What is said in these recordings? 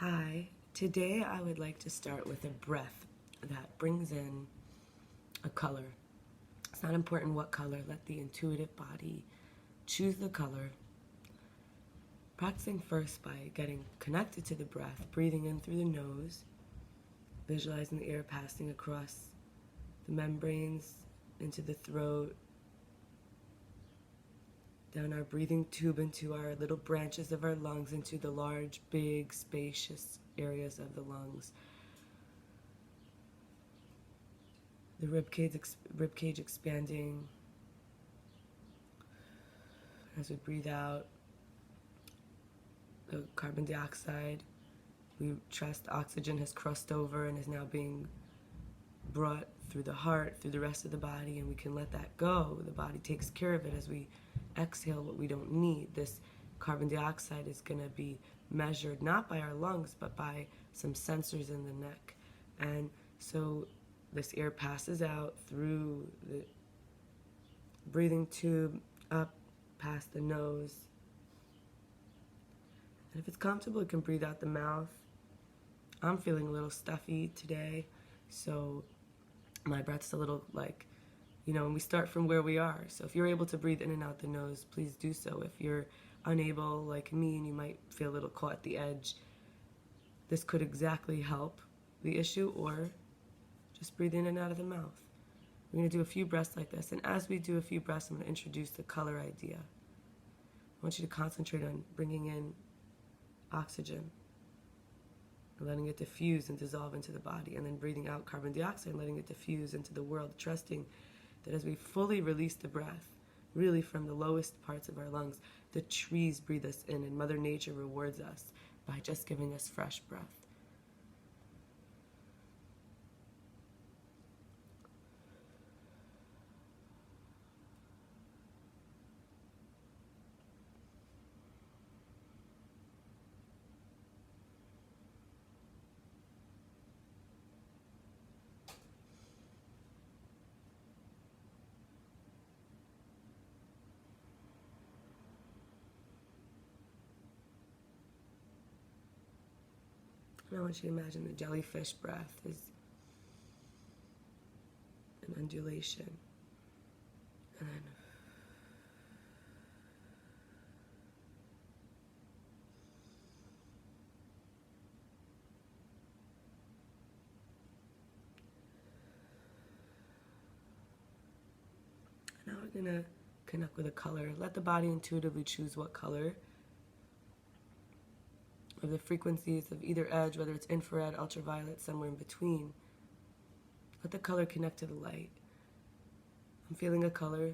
Hi, today I would like to start with a breath that brings in a color. It's not important what color, let the intuitive body choose the color. Practicing first by getting connected to the breath, breathing in through the nose, visualizing the air passing across the membranes into the throat, down our breathing tube into our little branches of our lungs, into the large, big, spacious areas of the lungs. The ribcage expanding as we breathe out. The carbon dioxide, we trust oxygen has crossed over and is now being brought through the heart, through the rest of the body, and we can let that go. The body takes care of it as we exhale what we don't need. This carbon dioxide is going to be measured not by our lungs, but by some sensors in the neck. And so this air passes out through the breathing tube, up past the nose. And if it's comfortable, you can breathe out the mouth. I'm feeling a little stuffy today, so my breath's a little and we start from where we are. So if you're able to breathe in and out the nose, please do so. If you're unable, like me, and you might feel a little caught at the edge, this could exactly help the issue, or just breathe in and out of the mouth. We're going to do a few breaths like this, and as we do a few breaths, I'm going to introduce the color idea. I want you to concentrate on bringing in oxygen and letting it diffuse and dissolve into the body, and then breathing out carbon dioxide and letting it diffuse into the world, trusting that as we fully release the breath, really from the lowest parts of our lungs, the trees breathe us in, and Mother Nature rewards us by just giving us fresh breath. And I want you to imagine the jellyfish breath is an undulation. And then now we're going to connect with a color. Let the body intuitively choose what color of the frequencies of either edge, whether it's infrared, ultraviolet, somewhere in between. Let the color connect to the light. I'm feeling a color.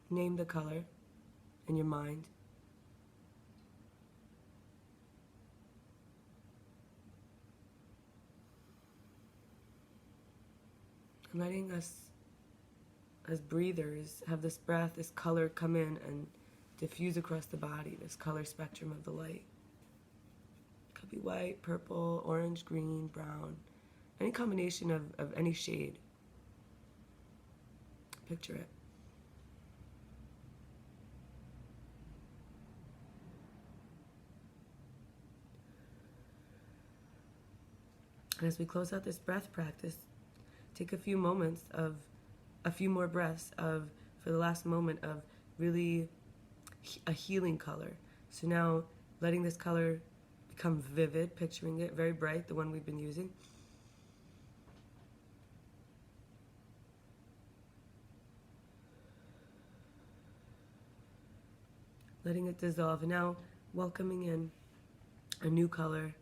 Name the color in your mind. And letting us, as breathers, have this breath, this color come in and diffuse across the body, this color spectrum of the light. It could be white, purple, orange, green, brown, any combination of any shade. Picture it. And as we close out this breath practice, take a few moments of a few more breaths for the last moment of really a healing color. So now letting this color become vivid, picturing it very bright, the one we've been using. Letting it dissolve, and now welcoming in a new color.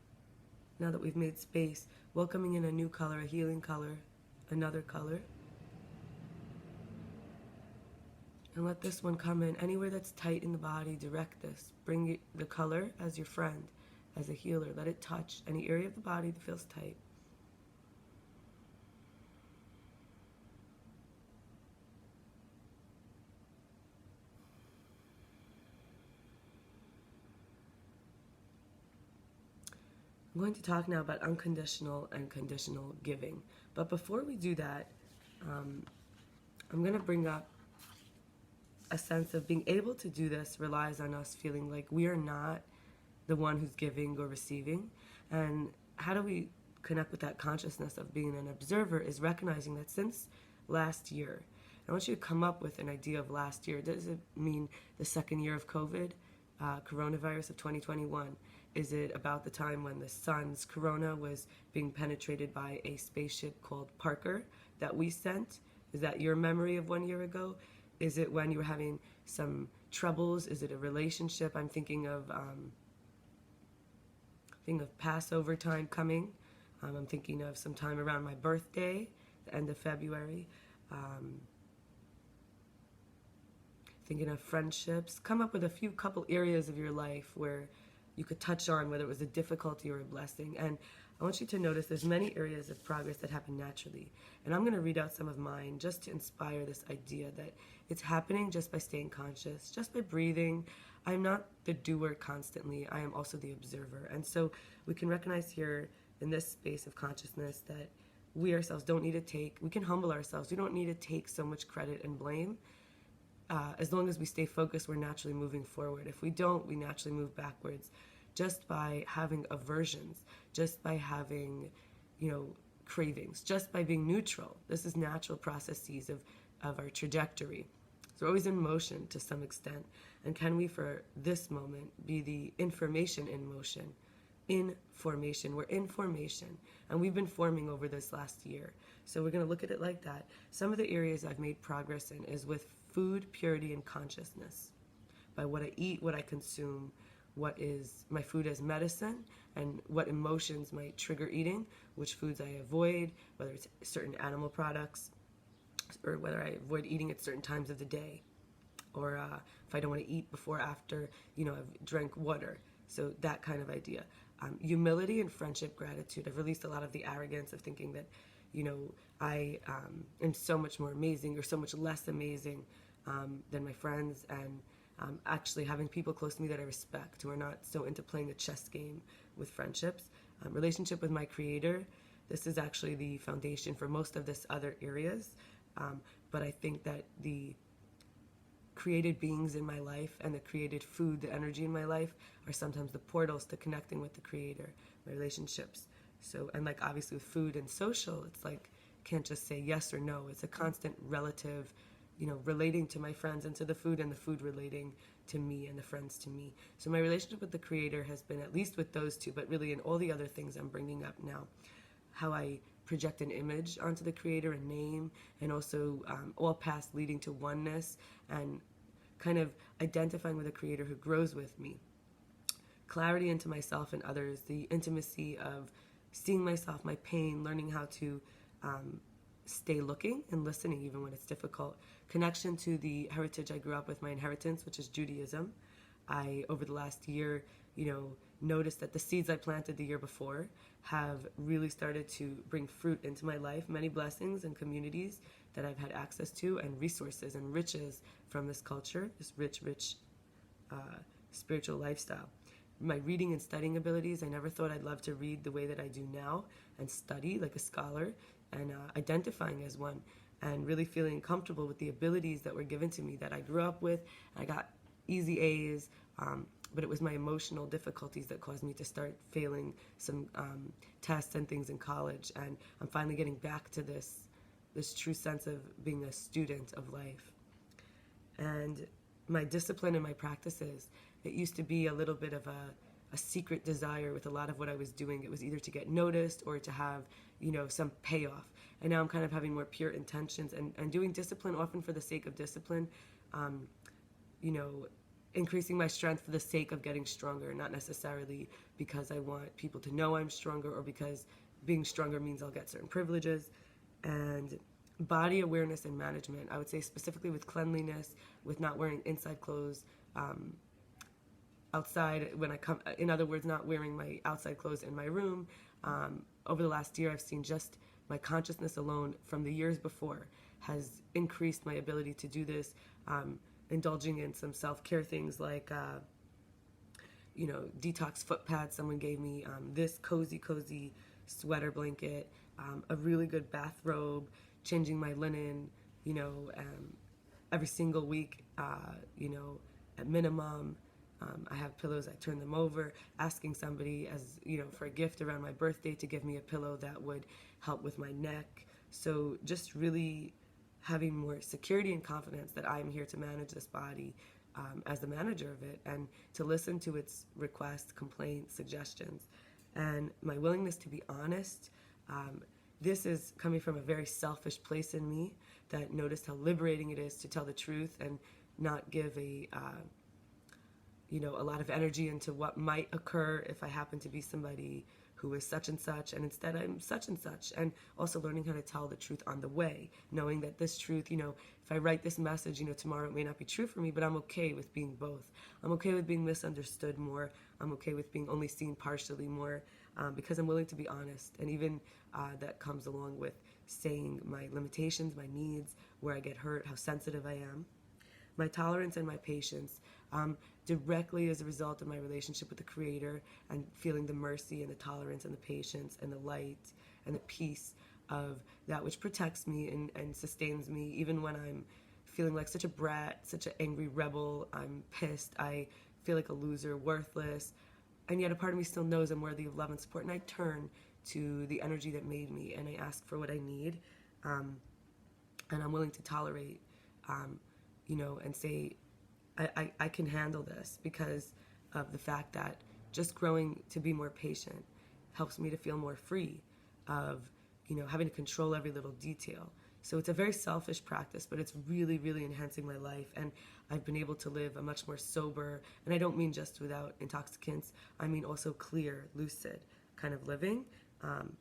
Now that we've made space, welcoming in a new color, a healing color, another color. And let this one come in. Anywhere that's tight in the body, direct this. Bring the color as your friend, as a healer. Let it touch any area of the body that feels tight. I'm going to talk now about unconditional and conditional giving. But before we do that, I'm going to bring up a sense of being able to do this relies on us feeling like we are not the one who's giving or receiving. And how do we connect with that consciousness of being an observer is recognizing that since last year, I want you to come up with an idea of last year. Does it mean the second year of COVID, coronavirus of 2021? Is it about the time when the sun's corona was being penetrated by a spaceship called Parker that we sent? Is that your memory of 1 year ago? Is it when you were having some troubles? Is it a relationship? I'm thinking of Passover time coming. I'm thinking of some time around my birthday, the end of February. Thinking of friendships. Come up with a couple areas of your life where you could touch on whether it was a difficulty or a blessing. And I want you to notice there's many areas of progress that happen naturally. And I'm going to read out some of mine just to inspire this idea that it's happening just by staying conscious, just by breathing. I'm not the doer constantly. I am also the observer. And so we can recognize here in this space of consciousness that we ourselves don't need to take, we can humble ourselves. We don't need to take so much credit and blame. As long as we stay focused, we're naturally moving forward. If we don't, we naturally move backwards. Just by having aversions, just by having, cravings, just by being neutral. This is natural processes of our trajectory. So we're always in motion to some extent. And can we, for this moment, be the information in motion? In formation. We're in formation. And we've been forming over this last year. So we're going to look at it like that. Some of the areas I've made progress in is with food, purity, and consciousness. By what I eat, what I consume, what is my food as medicine, and what emotions might trigger eating, which foods I avoid, whether it's certain animal products, or whether I avoid eating at certain times of the day, or if I don't want to eat before, after, I've drank water. So that kind of idea. Humility and friendship, gratitude. I've released a lot of the arrogance of thinking that, I am so much more amazing or so much less amazing than my friends, and actually having people close to me that I respect, who are not so into playing a chess game with friendships. Relationship with my creator. This is actually the foundation for most of this other areas. But I think that the created beings in my life and the created food, the energy in my life, are sometimes the portals to connecting with the creator, my relationships. So, and like obviously with food and social, it's like, can't just say yes or no. It's a constant relative, relating to my friends and to the food, and the food relating to me and the friends to me. So my relationship with the creator has been, at least with those two, but really in all the other things I'm bringing up now, how I project an image onto the creator, a name, and also all paths leading to oneness, and kind of identifying with a creator who grows with me. Clarity into myself and others, the intimacy of seeing myself, my pain, learning how to stay looking and listening even when it's difficult. Connection to the heritage I grew up with, my inheritance, which is Judaism. I, over the last year, noticed that the seeds I planted the year before have really started to bring fruit into my life, many blessings and communities that I've had access to, and resources and riches from this culture, this rich spiritual lifestyle. My reading and studying abilities, I never thought I'd love to read the way that I do now and study like a scholar, and identifying as one, and really feeling comfortable with the abilities that were given to me that I grew up with. I got easy A's, but it was my emotional difficulties that caused me to start failing some tests and things in college, and I'm finally getting back to this true sense of being a student of life. And my discipline and my practices, it used to be a little bit of a secret desire with a lot of what I was doing. It was either to get noticed or to have, some payoff. And now I'm kind of having more pure intentions and doing discipline often for the sake of discipline, increasing my strength for the sake of getting stronger, not necessarily because I want people to know I'm stronger or because being stronger means I'll get certain privileges. And body awareness and management, I would say specifically with cleanliness, with not wearing inside clothes, outside when I come, in other words, not wearing my outside clothes in my room. Over the last year, I've seen just my consciousness alone from the years before has increased my ability to do this, indulging in some self-care things like, detox foot pads. Someone gave me this cozy sweater blanket, a really good bathrobe, changing my linen, every single week, at minimum, I have pillows, I turn them over, asking somebody as, for a gift around my birthday to give me a pillow that would help with my neck. So just really having more security and confidence that I'm here to manage this body as the manager of it, and to listen to its requests, complaints, suggestions, and my willingness to be honest. This is coming from a very selfish place in me that noticed how liberating it is to tell the truth and not give a lot of energy into what might occur if I happen to be somebody who is such and such, and instead I'm such and such. And also learning how to tell the truth on the way, knowing that this truth, if I write this message, tomorrow it may not be true for me, but I'm okay with being both. I'm okay with being misunderstood more. I'm okay with being only seen partially more, because I'm willing to be honest. And even that comes along with saying my limitations, my needs, where I get hurt, how sensitive I am. My tolerance and my patience, directly as a result of my relationship with the Creator, and feeling the mercy and the tolerance and the patience and the light and the peace of that which protects me and sustains me, even when I'm feeling like such a brat, such an angry rebel. I'm pissed, I feel like a loser, worthless, and yet a part of me still knows I'm worthy of love and support, and I turn to the energy that made me, and I ask for what I need, and I'm willing to tolerate, and say, I can handle this, because of the fact that just growing to be more patient helps me to feel more free of, having to control every little detail. So it's a very selfish practice, but it's really, really enhancing my life. And I've been able to live a much more sober, and I don't mean just without intoxicants, I mean also clear, lucid kind of living,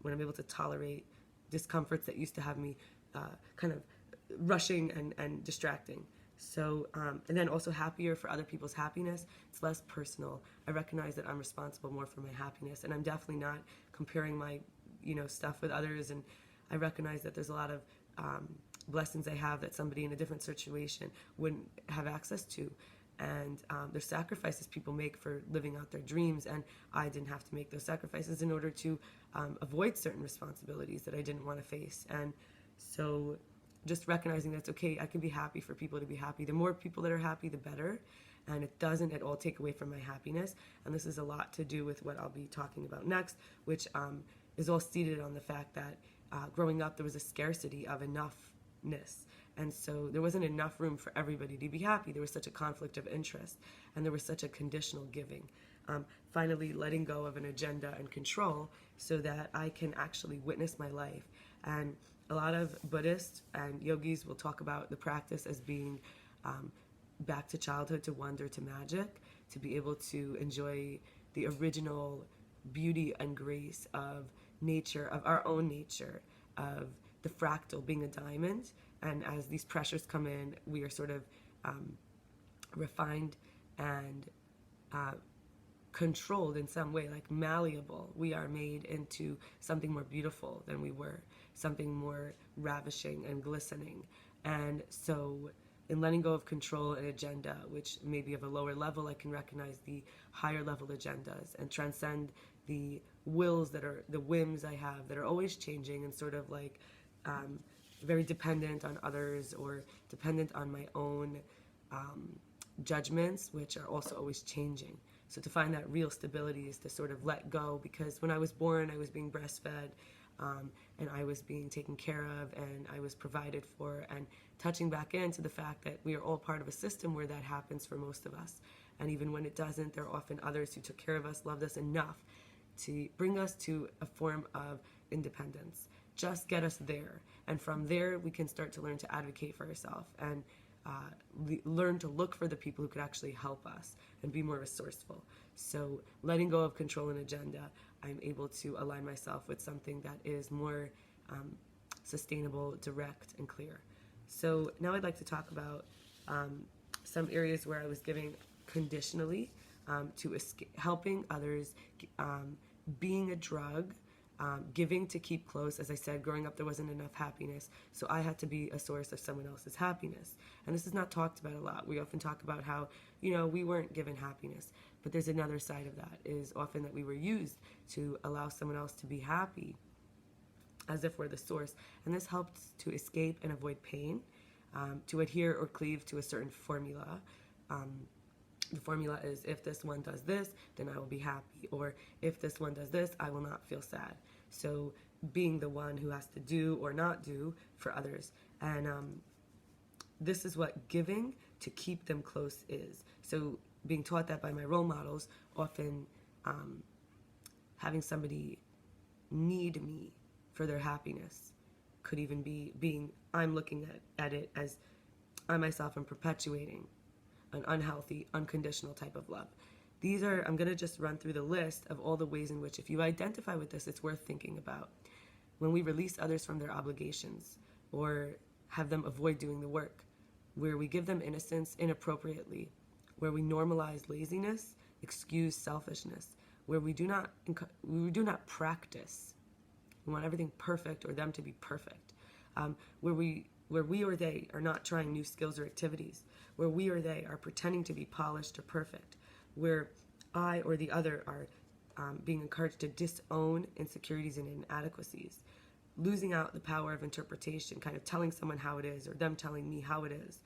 when I'm able to tolerate discomforts that used to have me kind of rushing and distracting. So, and then also happier for other people's happiness. It's less personal. I recognize that I'm responsible more for my happiness, and I'm definitely not comparing my, stuff with others. And I recognize that there's a lot of blessings I have that somebody in a different situation wouldn't have access to. And there's sacrifices people make for living out their dreams, and I didn't have to make those sacrifices in order to avoid certain responsibilities that I didn't want to face. And so just recognizing that it's okay, I can be happy for people to be happy. The more people that are happy, the better. And it doesn't at all take away from my happiness. And this is a lot to do with what I'll be talking about next, which is all seated on the fact that growing up, there was a scarcity of enoughness. And so there wasn't enough room for everybody to be happy. There was such a conflict of interest, and there was such a conditional giving. Finally, letting go of an agenda and control so that I can actually witness my life. And a lot of Buddhists and yogis will talk about the practice as being back to childhood, to wonder, to magic, to be able to enjoy the original beauty and grace of nature, of our own nature, of the fractal being a diamond. And as these pressures come in, we are sort of refined and controlled in some way, like malleable. We are made into something more beautiful than we were, something more ravishing and glistening. And so in letting go of control and agenda, which may be of a lower level, I can recognize the higher level agendas and transcend the wills that are the whims I have that are always changing and sort of like very dependent on others or dependent on my own judgments, which are also always changing. So to find that real stability is to sort of let go, because when I was born, I was being breastfed, and I was being taken care of, and I was provided for, and touching back into the fact that we are all part of a system where that happens for most of us. And even when it doesn't, there are often others who took care of us, loved us enough to bring us to a form of independence. Just get us there. And from there, we can start to learn to advocate for ourselves and learn to look for the people who could actually help us and be more resourceful. So letting go of control and agenda, I'm able to align myself with something that is more sustainable, direct, and clear. So now I'd like to talk about some areas where I was giving conditionally, to helping others, being a drug, giving to keep close. As I said, growing up there wasn't enough happiness, so I had to be a source of someone else's happiness. And this is not talked about a lot. We often talk about how, we weren't given happiness, but there's another side of that, is often that we were used to allow someone else to be happy, as if we're the source. And this helped to escape and avoid pain, to adhere or cleave to a certain formula, The formula is, if this one does this, then I will be happy. Or if this one does this, I will not feel sad. So being the one who has to do or not do for others. And this is what giving to keep them close is. So being taught that by my role models, often having somebody need me for their happiness could even be being, I'm looking at it as I myself am perpetuating an unhealthy, unconditional type of love. These are, I'm going to just run through the list of all the ways in which, if you identify with this, it's worth thinking about. When we release others from their obligations or have them avoid doing the work, where we give them innocence inappropriately, where we normalize laziness, excuse selfishness, where we do not practice. We want everything perfect or them to be perfect. Where we or they are not trying new skills or activities, where we or they are pretending to be polished or perfect, where I or the other are being encouraged to disown insecurities and inadequacies, losing out the power of interpretation, kind of telling someone how it is or them telling me how it is,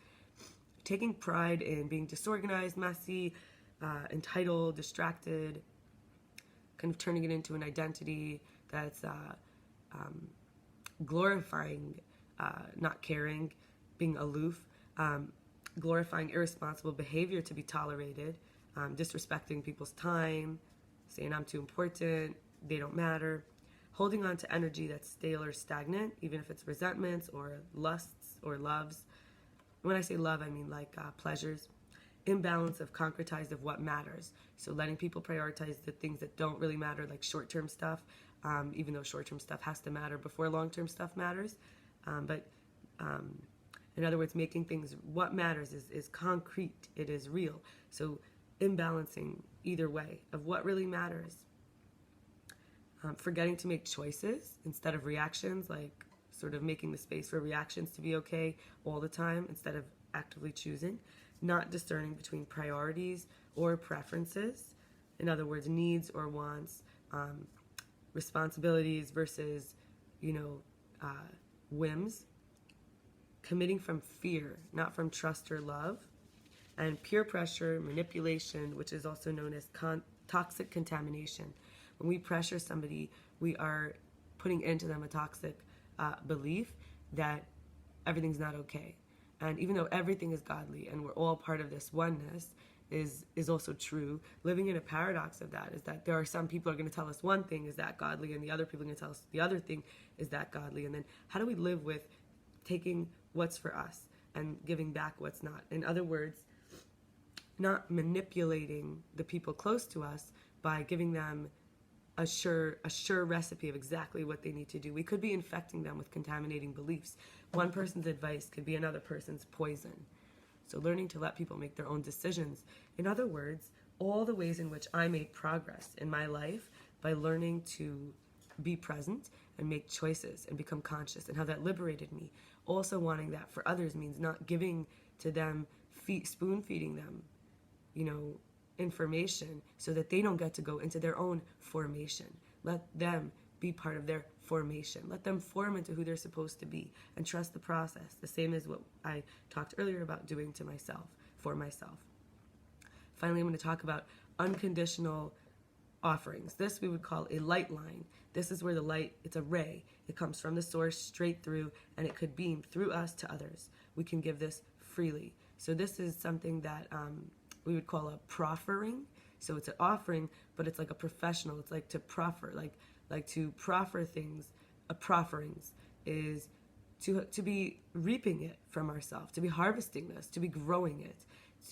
taking pride in being disorganized, messy, entitled, distracted, kind of turning it into an identity that's glorifying not caring, being aloof, glorifying irresponsible behavior to be tolerated, disrespecting people's time, saying I'm too important, they don't matter, holding on to energy that's stale or stagnant, even if it's resentments or lusts or loves. When I say love, I mean like pleasures. Imbalance of concretized of what matters. So letting people prioritize the things that don't really matter, like short-term stuff, even though short-term stuff has to matter before long-term stuff matters. But in other words, making things, what matters is concrete, it is real. So imbalancing either way of what really matters. Forgetting to make choices instead of reactions, like sort of making the space for reactions to be okay all the time instead of actively choosing. Not discerning between priorities or preferences. In other words, needs or wants, responsibilities versus, whims. Committing from fear, not from trust or love. And peer pressure, manipulation, which is also known as toxic contamination. When we pressure somebody, we are putting into them a toxic belief that everything's not okay. And even though everything is godly and we're all part of this oneness, is also true. Living in a paradox of that is that there are some people who are going to tell us one thing is that godly, and the other people are going to tell us the other thing is that godly. And then how do we live with taking what's for us and giving back what's not? In other words, not manipulating the people close to us by giving them a sure recipe of exactly what they need to do. We could be infecting them with contaminating beliefs. One person's advice could be another person's poison. So learning to let people make their own decisions. In other words, all the ways in which I made progress in my life by learning to be present and make choices and become conscious, and how that liberated me. Also wanting that for others means not giving to them, spoon feeding them, information so that they don't get to go into their own formation. Let them be part of their formation. Let them form into who they're supposed to be and trust the process. The same as what I talked earlier about doing to myself, for myself. Finally, I'm going to talk about unconditional offerings. This we would call a light line. This is where the light, it's a ray. It comes from the source straight through, and it could beam through us to others. We can give this freely. So this is something that we would call a proffering. So it's an offering, but it's like a professional. It's like to proffer, like to proffer things. A profferings is to be reaping it from ourselves, to be harvesting this, to be growing it,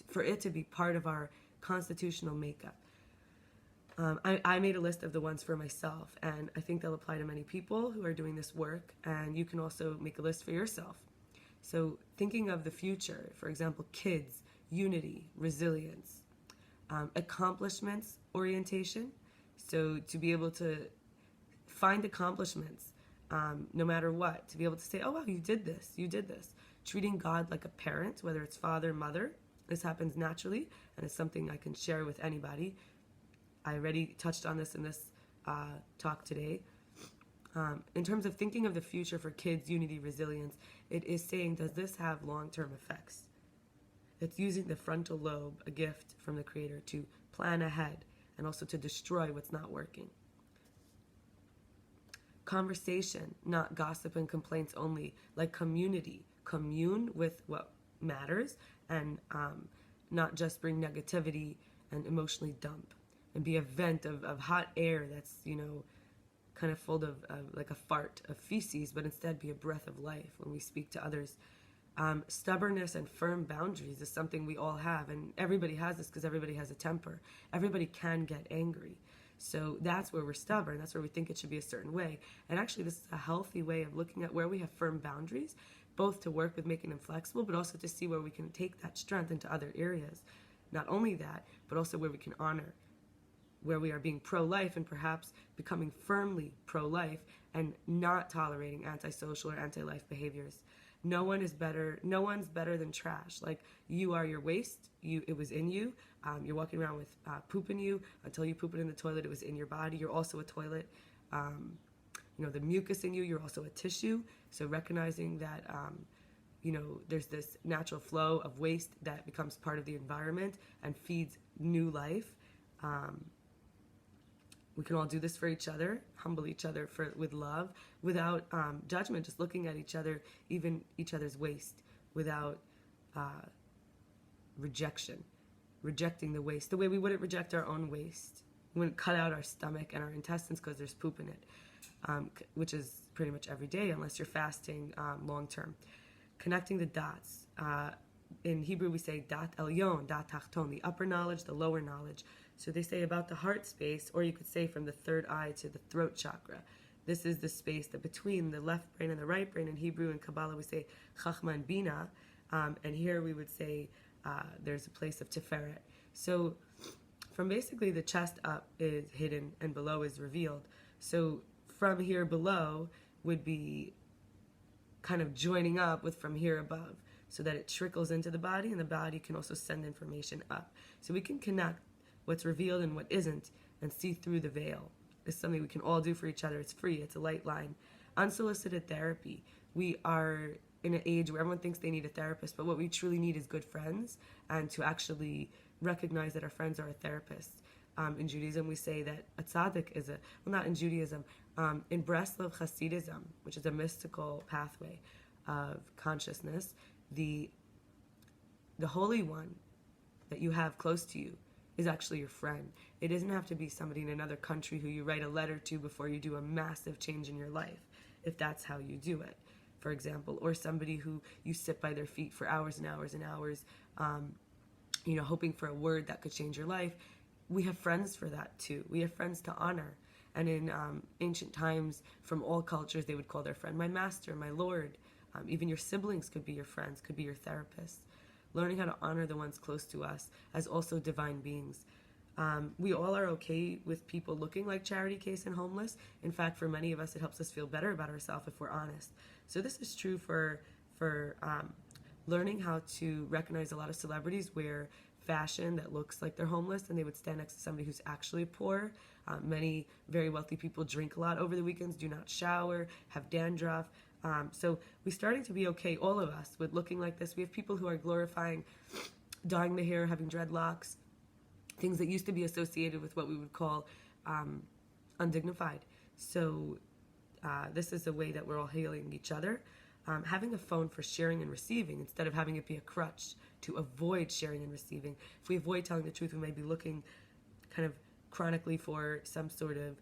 for it to be part of our constitutional makeup. I made a list of the ones for myself, and I think they'll apply to many people who are doing this work, and you can also make a list for yourself. So thinking of the future, for example, kids, unity, resilience, accomplishments, orientation. So to be able to find accomplishments, no matter what, to be able to say, oh, wow, you did this. Treating God like a parent, whether it's father, mother. This happens naturally, and it's something I can share with anybody. I already touched on this in this talk today. In terms of thinking of the future for kids, unity, resilience, it is saying, does this have long-term effects? It's using the frontal lobe, a gift from the Creator, to plan ahead and also to destroy what's not working. Conversation, not gossip and complaints only, like community. Commune with what matters, and not just bring negativity and emotionally dump and be a vent of hot air that's, kind of full of like a fart of feces, but instead be a breath of life when we speak to others. Stubbornness and firm boundaries is something we all have, and everybody has this because everybody has a temper. Everybody can get angry. So that's where we're stubborn. That's where we think it should be a certain way. And actually, this is a healthy way of looking at where we have firm boundaries, both to work with making them flexible, but also to see where we can take that strength into other areas. Not only that, but also where we can honor, where we are being pro-life and perhaps becoming firmly pro-life and not tolerating antisocial or anti-life behaviors. No one's better than trash. Like, you are your waste. It was in you. You're walking around with poop in you. Until you poop it in the toilet, it was in your body. You're also a toilet. The mucus in you, you're also a tissue. So recognizing that, there's this natural flow of waste that becomes part of the environment and feeds new life. We can all do this for each other, humble each other with love, without judgment, just looking at each other, even each other's waste, without rejecting the waste, the way we wouldn't reject our own waste. We wouldn't cut out our stomach and our intestines because there's poop in it, which is pretty much every day unless you're fasting long term. Connecting the dots. In Hebrew we say dat elyon, dat tachton, the upper knowledge, the lower knowledge. So they say about the heart space, or you could say from the third eye to the throat chakra. This is the space that between the left brain and the right brain. In Hebrew and Kabbalah we say chachma and bina, and here we would say there's a place of tiferet. So from basically the chest up is hidden and below is revealed. So from here below would be kind of joining up with from here above, so that it trickles into the body, and the body can also send information up. So we can connect what's revealed and what isn't and see through the veil. It's something we can all do for each other. It's free. It's a light line. Unsolicited therapy. We are in an age where everyone thinks they need a therapist, but what we truly need is good friends, and to actually recognize that our friends are a therapist. In Judaism, we say that a tzaddik is not in Judaism, in Breslov Hasidism, which is a mystical pathway of consciousness, the Holy One that you have close to you is actually your friend. It doesn't have to be somebody in another country who you write a letter to before you do a massive change in your life, if that's how you do it, for example, or somebody who you sit by their feet for hours and hours and hours, hoping for a word that could change your life. We have friends for that too. We have friends to honor. And in ancient times, from all cultures, they would call their friend my master, my lord. Even your siblings could be your friends, could be your therapists. Learning how to honor the ones close to us as also divine beings. We all are okay with people looking like Charity Case and homeless. In fact, for many of us, it helps us feel better about ourselves if we're honest. So this is true for learning how to recognize a lot of celebrities wear fashion that looks like they're homeless, and they would stand next to somebody who's actually poor. Many very wealthy people drink a lot over the weekends, do not shower, have dandruff. So we're starting to be okay, all of us, with looking like this. We have people who are glorifying dyeing the hair, having dreadlocks, things that used to be associated with what we would call undignified. So this is a way that we're all healing each other. Having a phone for sharing and receiving instead of having it be a crutch to avoid sharing and receiving. If we avoid telling the truth, we may be looking kind of chronically for some sort of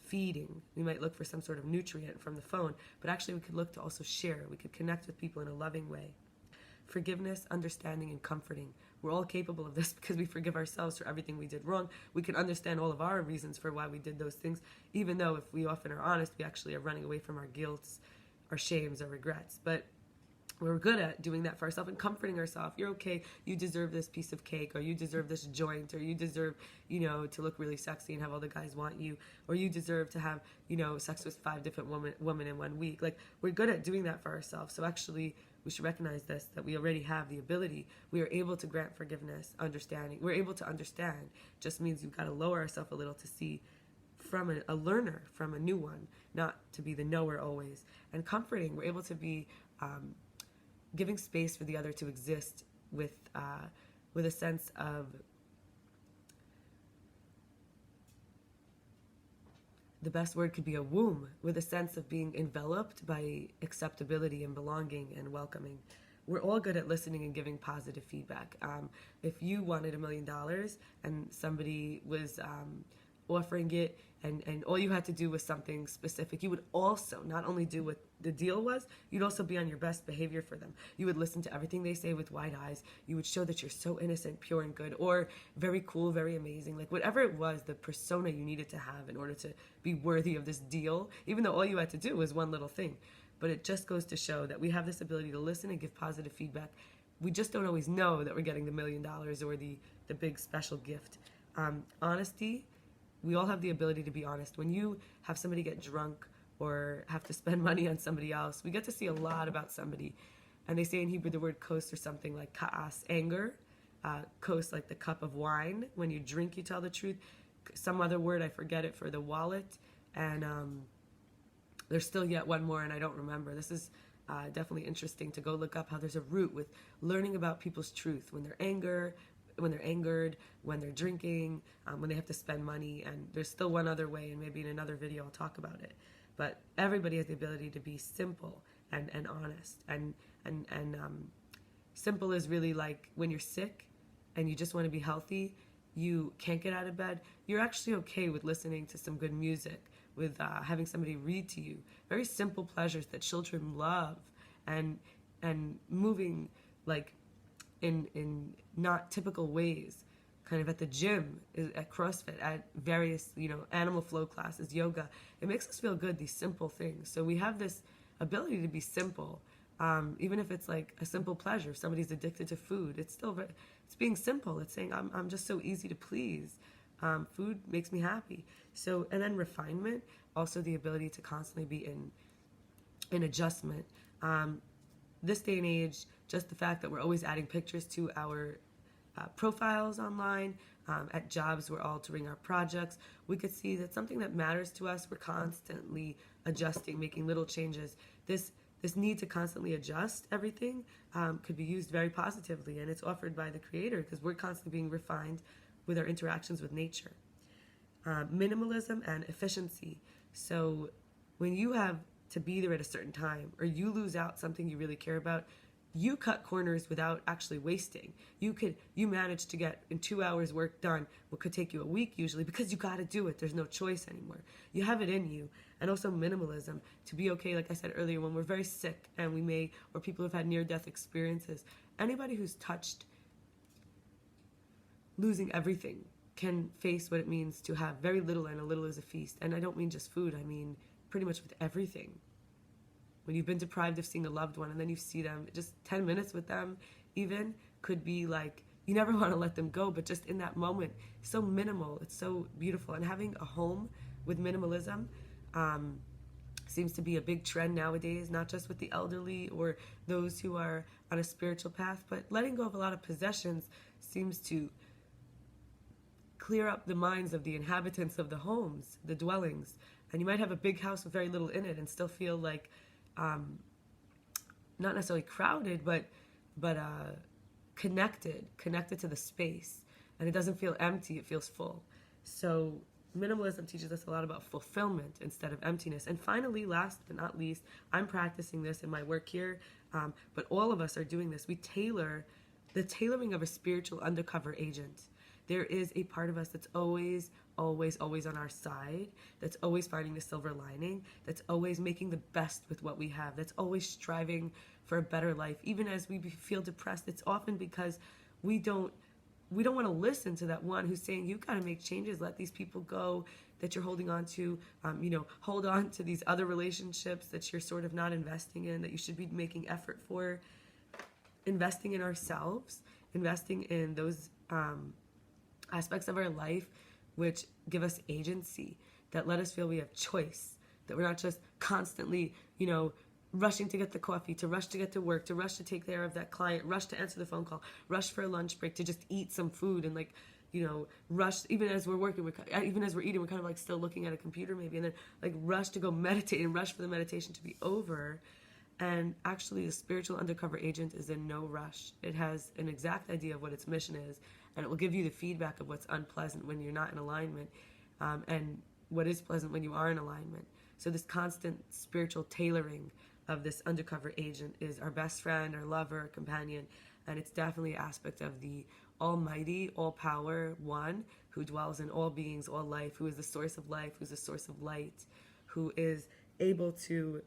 feeding. We might look for some sort of nutrient from the phone, but actually we could look to also share. We could connect with people in a loving way. Forgiveness, understanding, and comforting. We're all capable of this because we forgive ourselves for everything we did wrong. We can understand all of our reasons for why we did those things, even though if we often are honest, we actually are running away from our guilts, our shames, our regrets. But we're good at doing that for ourselves and comforting ourselves. You're okay. You deserve this piece of cake, or you deserve this joint, or you deserve, to look really sexy and have all the guys want you, or you deserve to have, sex with 5 different women in 1 week. Like, we're good at doing that for ourselves. So actually, we should recognize this, that we already have the ability. We are able to grant forgiveness, understanding. We're able to understand. Just means you've got to lower ourselves a little to see from a learner, from a new one, not to be the knower always. And comforting, we're able to be giving space for the other to exist with a sense of the best word could be a womb, with a sense of being enveloped by acceptability and belonging and welcoming. We're all good at listening and giving positive feedback. If you wanted $1,000,000 and somebody was offering it, and all you had to do was something specific, you would also not only do what the deal was, you'd also be on your best behavior for them. You would listen to everything they say with wide eyes. You would show that you're so innocent, pure, and good, or very cool, very amazing. Like whatever it was, the persona you needed to have in order to be worthy of this deal, even though all you had to do was one little thing. But it just goes to show that we have this ability to listen and give positive feedback. We just don't always know that we're getting the $1,000,000 or the big special gift. Honesty, we all have the ability to be honest. When you have somebody get drunk or have to spend money on somebody else, we get to see a lot about somebody. And they say in Hebrew the word kos, or something like ka'as, anger. Kos, like the cup of wine. When you drink, you tell the truth. Some other word, I forget it, for the wallet. And there's still yet one more, and I don't remember. This is definitely interesting to go look up how there's a root with learning about people's truth when they're angered, when they're drinking, when they have to spend money. And there's still one other way, and maybe in another video I'll talk about it. But everybody has the ability to be simple and honest. And simple is really like when you're sick and you just want to be healthy, you can't get out of bed, you're actually okay with listening to some good music, with having somebody read to you. Very simple pleasures that children love, and moving like in not typical ways, kind of at the gym, at CrossFit, at various, animal flow classes, yoga. It makes us feel good, these simple things. So we have this ability to be simple, even if it's like a simple pleasure. If somebody's addicted to food, it's still it's being simple. It's saying, I'm just so easy to please. Food makes me happy. So, and then refinement, also the ability to constantly be in adjustment. This day and age, just the fact that we're always adding pictures to our profiles online, at jobs we're altering our projects, we could see that something that matters to us, we're constantly adjusting, making little changes. This need to constantly adjust everything could be used very positively, and it's offered by the Creator because we're constantly being refined with our interactions with nature. Minimalism and efficiency. So when you have to be there at a certain time, or you lose out something you really care about, you cut corners without actually wasting. You manage to get in 2 hours work done what could take you a week usually, because you got to do it. There's no choice anymore. You have it in you. And also minimalism, to be okay, like I said earlier, when we're very sick and or people who've had near-death experiences, anybody who's touched losing everything can face what it means to have very little, and a little is a feast. And I don't mean just food, I mean pretty much with everything. When you've been deprived of seeing a loved one and then you see them, just 10 minutes with them even could be like, you never want to let them go, but just in that moment, so minimal, it's so beautiful. And having a home with minimalism seems to be a big trend nowadays, not just with the elderly or those who are on a spiritual path, but letting go of a lot of possessions seems to clear up the minds of the inhabitants of the homes, the dwellings. And you might have a big house with very little in it and still feel like not necessarily crowded, but connected to the space. And it doesn't feel empty, it feels full. So minimalism teaches us a lot about fulfillment instead of emptiness. And finally, last but not least, I'm practicing this in my work here, but all of us are doing this. We tailor the tailoring of a spiritual undercover agent. There is a part of us that's always on our side, that's always finding the silver lining, that's always making the best with what we have, that's always striving for a better life. Even as we feel depressed, it's often because we don't want to listen to that one who's saying, you got to make changes, let these people go that you're holding on to, hold on to these other relationships that you're sort of not investing in, that you should be making effort for. Investing in ourselves, investing in those aspects of our life which give us agency, that let us feel we have choice, that we're not just constantly, rushing to get the coffee, to rush to get to work, to rush to take care of that client, rush to answer the phone call, rush for a lunch break, to just eat some food, and rush, even as we're working, even as we're eating, we're kind of like still looking at a computer maybe, and then like rush to go meditate and rush for the meditation to be over. And actually, the spiritual undercover agent is in no rush. It has an exact idea of what its mission is, and it will give you the feedback of what's unpleasant when you're not in alignment, and what is pleasant when you are in alignment. So this constant spiritual tailoring of this undercover agent is our best friend, our lover, our companion, and it's definitely an aspect of the almighty, all-power one who dwells in all beings, all life, who is the source of life, who's the source of light, who is able to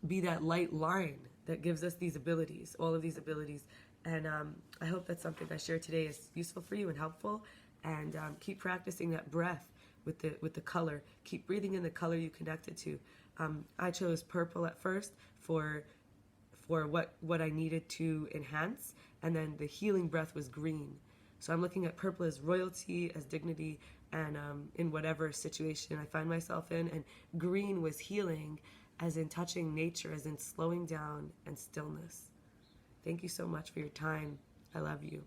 be that light line that gives us these abilities, all of these abilities. And I hope that something I shared today is useful for you and helpful. And keep practicing that breath with the color. Keep breathing in the color you connected to. I chose purple at first for what I needed to enhance, and then the healing breath was green. So I'm looking at purple as royalty, as dignity, and in whatever situation I find myself in. And green was healing, as in touching nature, as in slowing down and stillness. Thank you so much for your time. I love you.